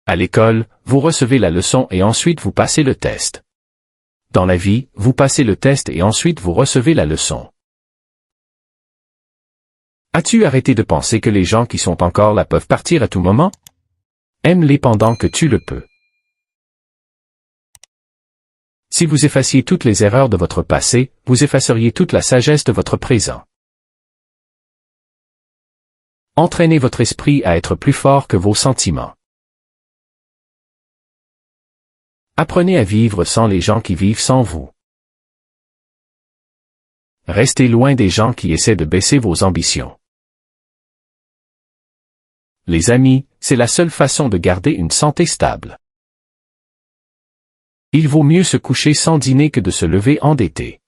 À l'école, vous recevez la leçon et ensuite vous passez le test. Dans la vie, vous passez le test et ensuite vous recevez la leçon. As-tu arrêté de penser que les gens qui sont encore là peuvent partir à tout moment? Aime-les pendant que tu le peux. Si vous effaciez toutes les erreurs de votre passé, vous effaceriez toute la sagesse de votre présent. Entraînez votre esprit à être plus fort que vos sentiments. Apprenez à vivre sans les gens qui vivent sans vous. Restez loin des gens qui essaient de baisser vos ambitions. Les amis, c'est la seule façon de garder une santé stable. Il vaut mieux se coucher sans dîner que de se lever endetté.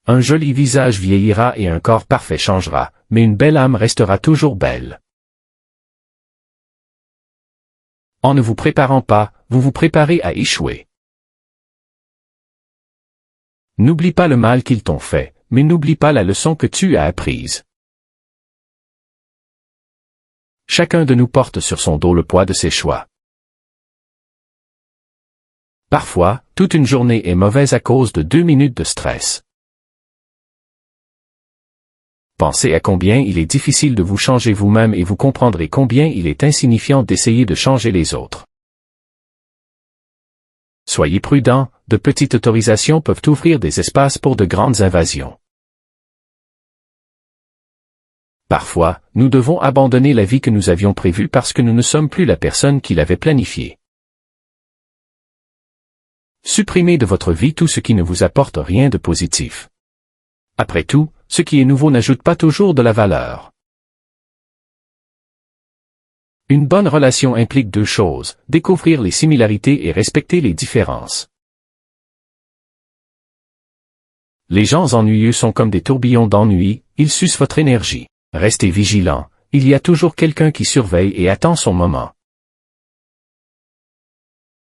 Un joli visage vieillira et un corps parfait changera, mais une belle âme restera toujours belle. En ne vous préparant pas, vous vous préparez à échouer. N'oublie pas le mal qu'ils t'ont fait, mais n'oublie pas la leçon que tu as apprise. Chacun de nous porte sur son dos le poids de ses choix. Parfois, toute une journée est mauvaise à cause de 2 minutes de stress. Pensez à combien il est difficile de vous changer vous-même et vous comprendrez combien il est insignifiant d'essayer de changer les autres. Soyez prudents, de petites autorisations peuvent ouvrir des espaces pour de grandes invasions. Parfois, nous devons abandonner la vie que nous avions prévue parce que nous ne sommes plus la personne qui l'avait planifiée. Supprimez de votre vie tout ce qui ne vous apporte rien de positif. Après tout, ce qui est nouveau n'ajoute pas toujours de la valeur. Une bonne relation implique 2 choses, découvrir les similarités et respecter les différences. Les gens ennuyeux sont comme des tourbillons d'ennui, ils sucent votre énergie. Restez vigilants, il y a toujours quelqu'un qui surveille et attend son moment.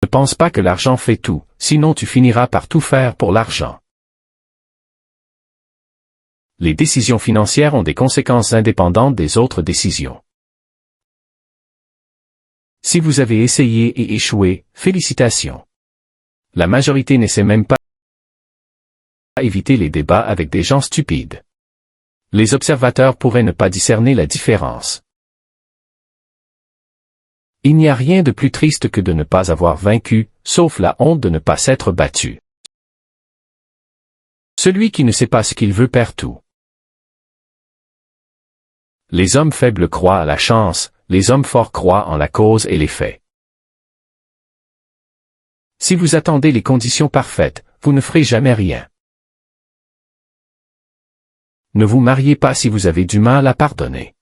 Ne pense pas que l'argent fait tout, sinon tu finiras par tout faire pour l'argent. Les décisions financières ont des conséquences indépendantes des autres décisions. Si vous avez essayé et échoué, félicitations. La majorité n'essaie même pas d'éviter les débats avec des gens stupides. Les observateurs pourraient ne pas discerner la différence. Il n'y a rien de plus triste que de ne pas avoir vaincu, sauf la honte de ne pas s'être battu. Celui qui ne sait pas ce qu'il veut perd tout. Les hommes faibles croient à la chance, les hommes forts croient en la cause et les faits. Si vous attendez les conditions parfaites, vous ne ferez jamais rien. Ne vous mariez pas si vous avez du mal à pardonner.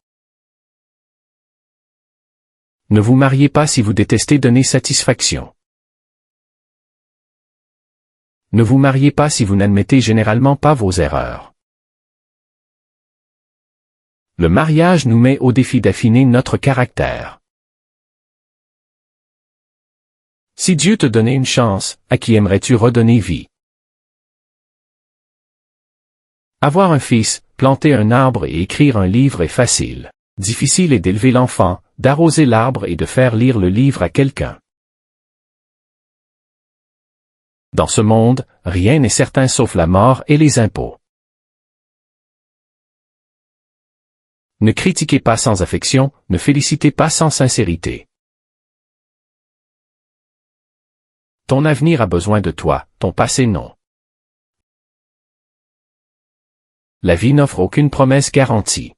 Ne vous mariez pas si vous détestez donner satisfaction. Ne vous mariez pas si vous n'admettez généralement pas vos erreurs. Le mariage nous met au défi d'affiner notre caractère. Si Dieu te donnait une chance, à qui aimerais-tu redonner vie? Avoir un fils, planter un arbre et écrire un livre est facile. Difficile est d'élever l'enfant, d'arroser l'arbre et de faire lire le livre à quelqu'un. Dans ce monde, rien n'est certain sauf la mort et les impôts. Ne critiquez pas sans affection, ne félicitez pas sans sincérité. Ton avenir a besoin de toi, ton passé non. La vie n'offre aucune promesse garantie.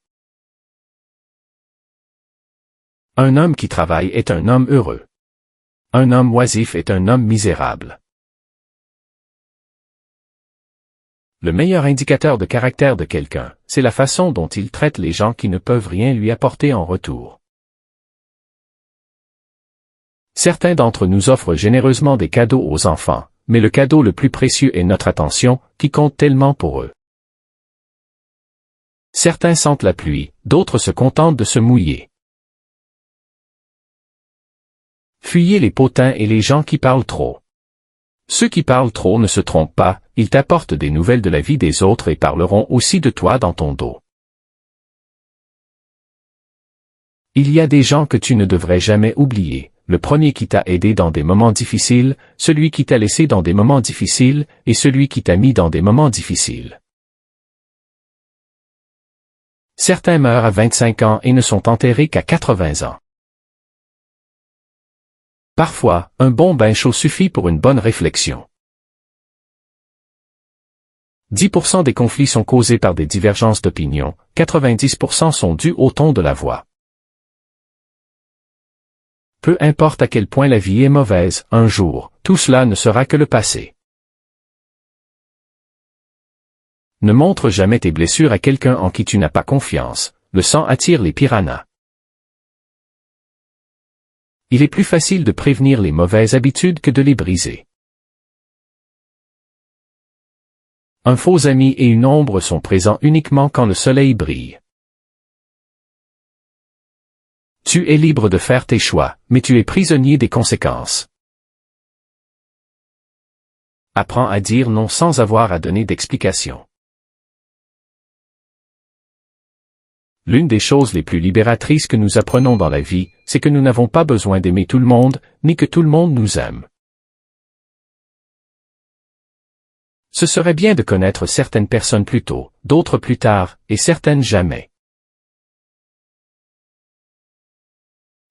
Un homme qui travaille est un homme heureux. Un homme oisif est un homme misérable. Le meilleur indicateur de caractère de quelqu'un, c'est la façon dont il traite les gens qui ne peuvent rien lui apporter en retour. Certains d'entre nous offrent généreusement des cadeaux aux enfants, mais le cadeau le plus précieux est notre attention, qui compte tellement pour eux. Certains sentent la pluie, d'autres se contentent de se mouiller. Fuyez les potins et les gens qui parlent trop. Ceux qui parlent trop ne se trompent pas, ils t'apportent des nouvelles de la vie des autres et parleront aussi de toi dans ton dos. Il y a des gens que tu ne devrais jamais oublier, le premier qui t'a aidé dans des moments difficiles, celui qui t'a laissé dans des moments difficiles, et celui qui t'a mis dans des moments difficiles. Certains meurent à 25 ans et ne sont enterrés qu'à 80 ans. Parfois, un bon bain chaud suffit pour une bonne réflexion. 10% des conflits sont causés par des divergences d'opinion, 90% sont dus au ton de la voix. Peu importe à quel point la vie est mauvaise, un jour, tout cela ne sera que le passé. Ne montre jamais tes blessures à quelqu'un en qui tu n'as pas confiance, le sang attire les piranhas. Il est plus facile de prévenir les mauvaises habitudes que de les briser. Un faux ami et une ombre sont présents uniquement quand le soleil brille. Tu es libre de faire tes choix, mais tu es prisonnier des conséquences. Apprends à dire non sans avoir à donner d'explication. L'une des choses les plus libératrices que nous apprenons dans la vie, c'est que nous n'avons pas besoin d'aimer tout le monde, ni que tout le monde nous aime. Ce serait bien de connaître certaines personnes plus tôt, d'autres plus tard, et certaines jamais.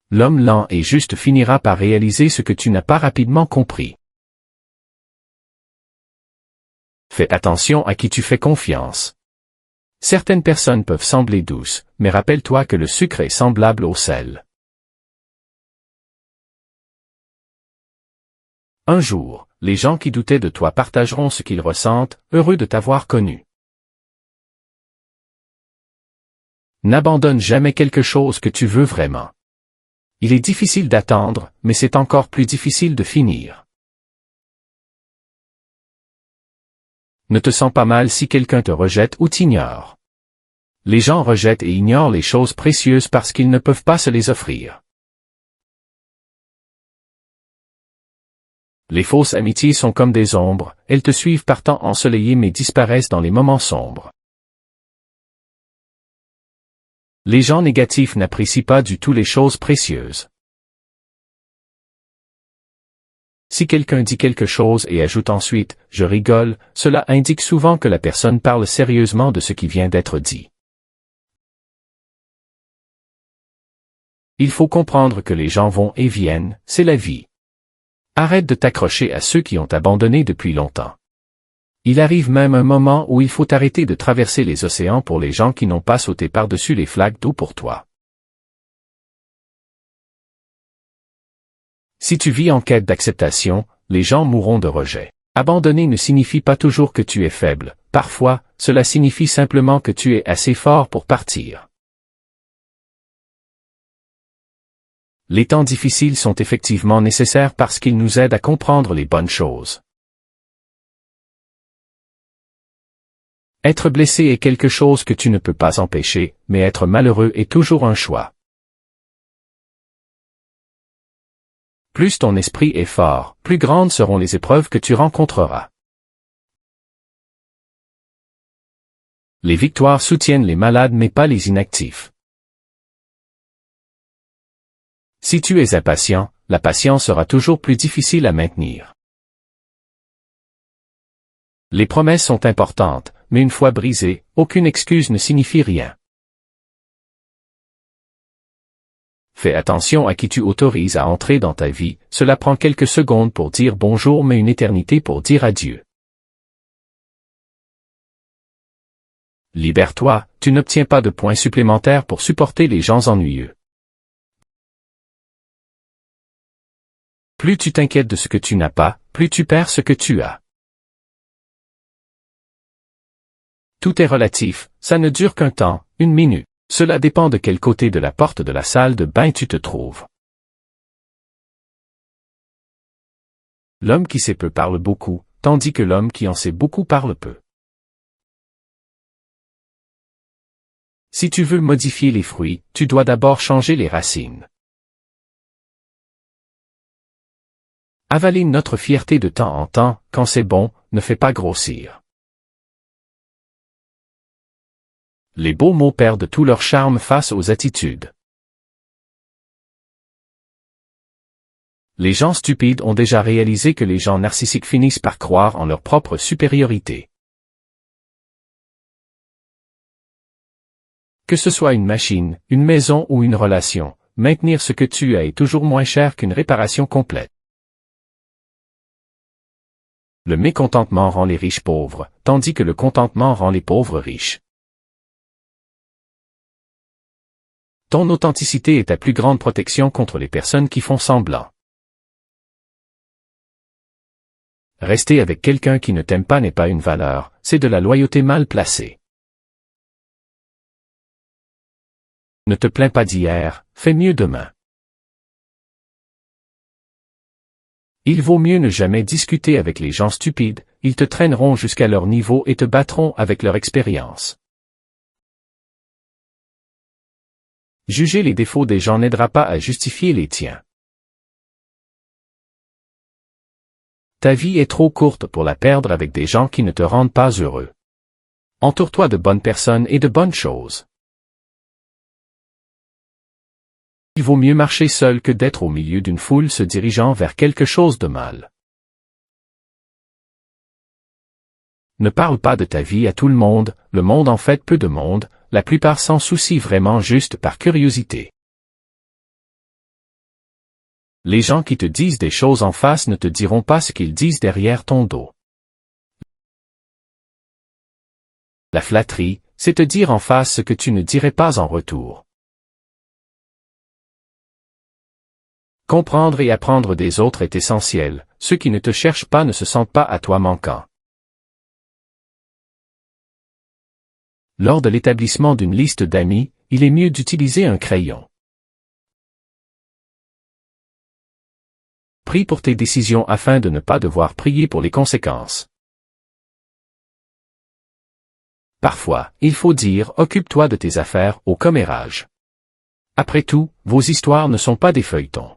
L'homme lent et juste finira par réaliser ce que tu n'as pas rapidement compris. Fais attention à qui tu fais confiance. Certaines personnes peuvent sembler douces, mais rappelle-toi que le sucre est semblable au sel. Un jour, les gens qui doutaient de toi partageront ce qu'ils ressentent, heureux de t'avoir connu. N'abandonne jamais quelque chose que tu veux vraiment. Il est difficile d'attendre, mais c'est encore plus difficile de finir. Ne te sens pas mal si quelqu'un te rejette ou t'ignore. Les gens rejettent et ignorent les choses précieuses parce qu'ils ne peuvent pas se les offrir. Les fausses amitiés sont comme des ombres, elles te suivent par temps ensoleillé mais disparaissent dans les moments sombres. Les gens négatifs n'apprécient pas du tout les choses précieuses. Si quelqu'un dit quelque chose et ajoute ensuite « je rigole », cela indique souvent que la personne parle sérieusement de ce qui vient d'être dit. Il faut comprendre que les gens vont et viennent, c'est la vie. Arrête de t'accrocher à ceux qui ont abandonné depuis longtemps. Il arrive même un moment où il faut arrêter de traverser les océans pour les gens qui n'ont pas sauté par-dessus les flaques d'eau pour toi. Si tu vis en quête d'acceptation, les gens mourront de rejet. Abandonner ne signifie pas toujours que tu es faible, parfois, cela signifie simplement que tu es assez fort pour partir. Les temps difficiles sont effectivement nécessaires parce qu'ils nous aident à comprendre les bonnes choses. Être blessé est quelque chose que tu ne peux pas empêcher, mais être malheureux est toujours un choix. Plus ton esprit est fort, plus grandes seront les épreuves que tu rencontreras. Les victoires soutiennent les malades mais pas les inactifs. Si tu es impatient, la patience sera toujours plus difficile à maintenir. Les promesses sont importantes, mais une fois brisées, aucune excuse ne signifie rien. Fais attention à qui tu autorises à entrer dans ta vie, cela prend quelques secondes pour dire bonjour mais une éternité pour dire adieu. Libère-toi, tu n'obtiens pas de points supplémentaires pour supporter les gens ennuyeux. Plus tu t'inquiètes de ce que tu n'as pas, plus tu perds ce que tu as. Tout est relatif, ça ne dure qu'un temps, une minute. Cela dépend de quel côté de la porte de la salle de bain tu te trouves. L'homme qui sait peu parle beaucoup, tandis que l'homme qui en sait beaucoup parle peu. Si tu veux modifier les fruits, tu dois d'abord changer les racines. Avaler notre fierté de temps en temps, quand c'est bon, ne fait pas grossir. Les beaux mots perdent tout leur charme face aux attitudes. Les gens stupides ont déjà réalisé que les gens narcissiques finissent par croire en leur propre supériorité. Que ce soit une machine, une maison ou une relation, maintenir ce que tu as est toujours moins cher qu'une réparation complète. Le mécontentement rend les riches pauvres, tandis que le contentement rend les pauvres riches. Ton authenticité est ta plus grande protection contre les personnes qui font semblant. Rester avec quelqu'un qui ne t'aime pas n'est pas une valeur, c'est de la loyauté mal placée. Ne te plains pas d'hier, fais mieux demain. Il vaut mieux ne jamais discuter avec les gens stupides, ils te traîneront jusqu'à leur niveau et te battront avec leur expérience. Juger les défauts des gens n'aidera pas à justifier les tiens. Ta vie est trop courte pour la perdre avec des gens qui ne te rendent pas heureux. Entoure-toi de bonnes personnes et de bonnes choses. Il vaut mieux marcher seul que d'être au milieu d'une foule se dirigeant vers quelque chose de mal. Ne parle pas de ta vie à tout le monde en fait peu de monde, la plupart s'en soucient vraiment juste par curiosité. Les gens qui te disent des choses en face ne te diront pas ce qu'ils disent derrière ton dos. La flatterie, c'est te dire en face ce que tu ne dirais pas en retour. Comprendre et apprendre des autres est essentiel, ceux qui ne te cherchent pas ne se sentent pas à toi manquant. Lors de l'établissement d'une liste d'amis, il est mieux d'utiliser un crayon. Prie pour tes décisions afin de ne pas devoir prier pour les conséquences. Parfois, il faut dire « occupe-toi de tes affaires » au commérage. Après tout, vos histoires ne sont pas des feuilletons.